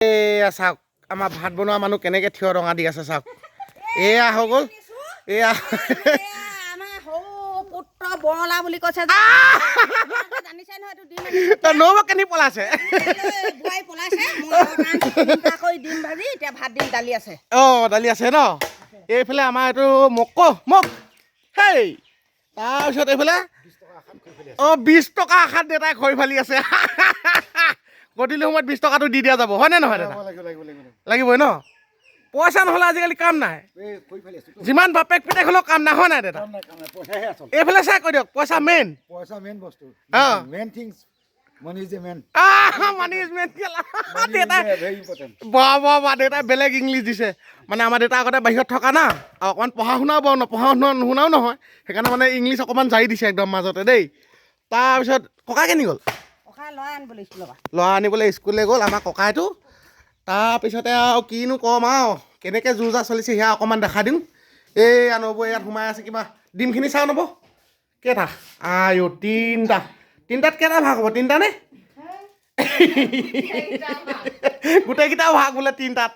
এয়া চাওক আমাৰ ভাত বনোৱা মানুহ কেনেকে থিয় ৰঙা দি আছে চাওক এয়া হৈ গ'ল এয়া আমাৰ সৰু পুত্ৰ বৰলা বুলি কৈছে জানিছে নহয় এইটো দিম নব কেনি পলাইছে বুৱাই পলাইছে মই কৈ দিম ভাজি এতিয়া ভাত দিম দালি আছে দালি আছে ন এইফালে আমাৰ এইটো মোক হেই তাৰপিছত এইফালে 20 টকা আশাত দেউতাই খৰি ফালি আছে গধূলি সময়ত 20 টকাটো দি দিয়া যাব হয়নে নহয় দাদা লাগিবই ন পইচা নহ'লে আজিকালি কাম নাই যিমান বাপেক পিতেক হ'লেও কাম নাই হয় নাই দাদা এইফালে চাই কৈ দিয়ক পইচা মেইন বস্তু main things money is a main money is main বাহ দেউতাই বেলেগ ইংলিছ দিছে মানে আমাৰ দেউতা আগতে বাহিৰত থকা না আৰু অকণমান পঢ়া শুনাও বাৰু নপঢ়া নুশুনাও নহয় সেইকাৰণে মানে ইংলিছ অকণমান জাৰি দিছে একদম মাজতে দেই তাৰপিছত ককাই কেনি গ'ল ল'ৰা আনিবলৈ স্কুললৈ গ'ল আমাৰ ককাইটো তাৰপিছতে আৰু কিনো ক'ম আৰু কেনেকৈ যো জা চলিছে সেয়া অকণমান দেখা দিওঁ এই নব ইয়াত সোমাই আছে কিবা ডিমখিনি চাওঁ নব কেইটা তিনিটাত কেইটা ভাগ হ'ব তিনিটা নে গোটেইকেইটা ভাগ বোলে তিনিটাত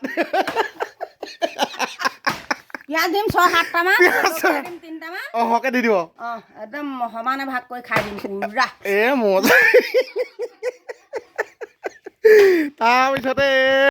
পিঁয়াজ দিম 6-7টামান সৰহকৈ দি দিব একদম সমানে ভাগ কৰি খাই দিম পুৰা মজা তাৰপিছতে